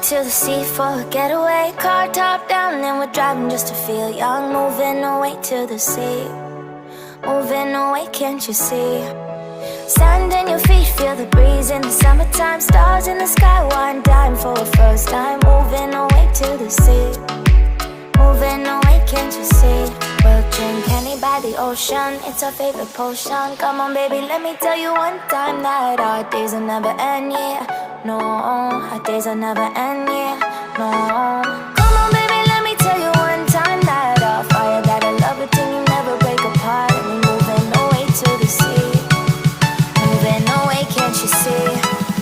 to the sea for a getaway. Car top down and we're driving just to feel young. Moving away to the sea, moving away, can't you see? Sand in your feet, feel the breeze in the summertime. Stars in the sky, one dime for a first time. Moving away to the sea, moving away, can't you see? We'll drink honey by the ocean, it's our favorite potion. Come on baby, let me tell you one time that our days will never end, yeah. No, our days will never end, yeah. No.